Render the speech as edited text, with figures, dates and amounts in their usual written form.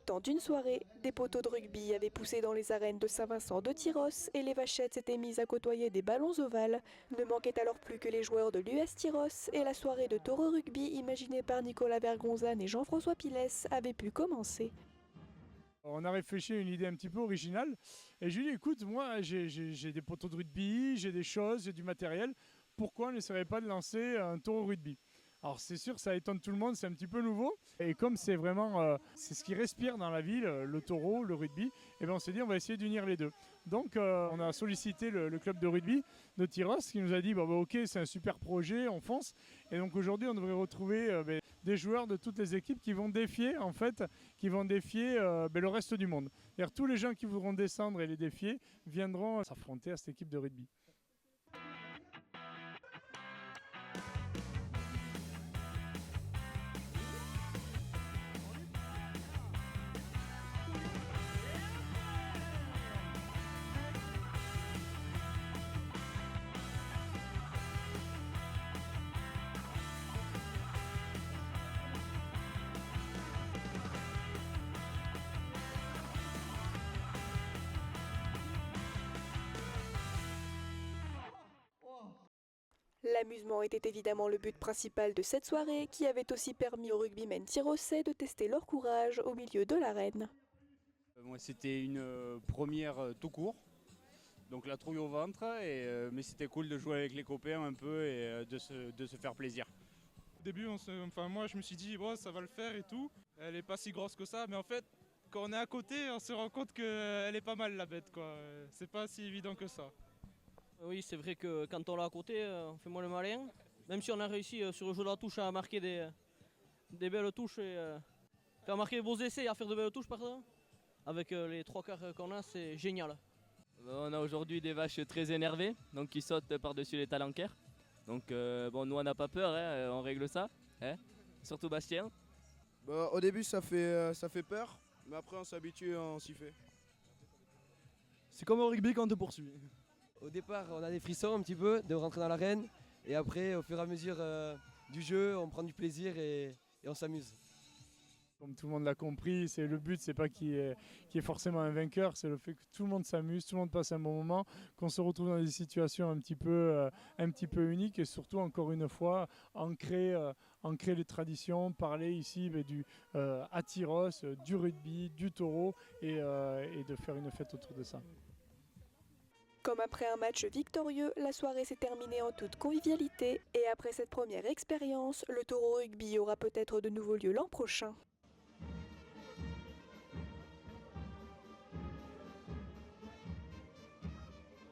le temps d'une soirée, des poteaux de rugby avaient poussé dans les arènes de Saint-Vincent de Tyrosse et les vachettes s'étaient mises à côtoyer des ballons ovales. Ne manquait alors plus que les joueurs de l'US Tyrosse et la soirée de taureau rugby imaginée par Nicolas Vergonzane et Jean-François Pilès avait pu commencer. On a réfléchi à une idée un petit peu originale et je lui ai dit écoute, moi j'ai des poteaux de rugby, j'ai des choses, j'ai du matériel, pourquoi on n'essaierait pas de lancer un taureau rugby? Alors c'est sûr, ça étonne tout le monde, c'est un petit peu nouveau. Et comme c'est vraiment c'est ce qui respire dans la ville, le taureau, le rugby, et bien on s'est dit on va essayer d'unir les deux. Donc on a sollicité le club de rugby de Tyrosse qui nous a dit ok, c'est un super projet, on fonce. Et donc aujourd'hui on devrait retrouver des joueurs de toutes les équipes qui vont défier le reste du monde. C'est-à-dire tous les gens qui voudront descendre et les défier viendront s'affronter à cette équipe de rugby. L'amusement était évidemment le but principal de cette soirée qui avait aussi permis aux rugbymen tyrossais de tester leur courage au milieu de l'arène. Moi c'était une première tout court, donc la trouille au ventre, mais c'était cool de jouer avec les copains un peu et de se faire plaisir. Au début, moi je me suis dit ça va le faire et tout, elle est pas si grosse que ça, mais en fait quand on est à côté on se rend compte qu'elle est pas mal la bête quoi, c'est pas si évident que ça. Oui, c'est vrai que quand on l'a à côté, on fait moins le malin. Même si on a réussi sur le jeu de la touche à marquer des belles touches et faire marquer de beaux essais et à faire de belles touches, pardon. Avec les trois quarts qu'on a, c'est génial. On a aujourd'hui des vaches très énervées, donc qui sautent par-dessus les talanquères. Donc nous on n'a pas peur, hein, on règle ça, hein. Surtout Bastien. Au début ça fait peur, mais après on s'habitue et on s'y fait. C'est comme au rugby quand on te poursuit. Au départ, on a des frissons un petit peu de rentrer dans l'arène. Et après, au fur et à mesure du jeu, on prend du plaisir et on s'amuse. Comme tout le monde l'a compris, le but, c'est pas qu'il y ait forcément un vainqueur, c'est le fait que tout le monde s'amuse, tout le monde passe un bon moment, qu'on se retrouve dans des situations un petit peu uniques et surtout, encore une fois, ancrer les traditions, parler ici à Tyrosse, du rugby, du taureau et de faire une fête autour de ça. Comme après un match victorieux, la soirée s'est terminée en toute convivialité et après cette première expérience, le taureau rugby aura peut-être de nouveau lieu l'an prochain.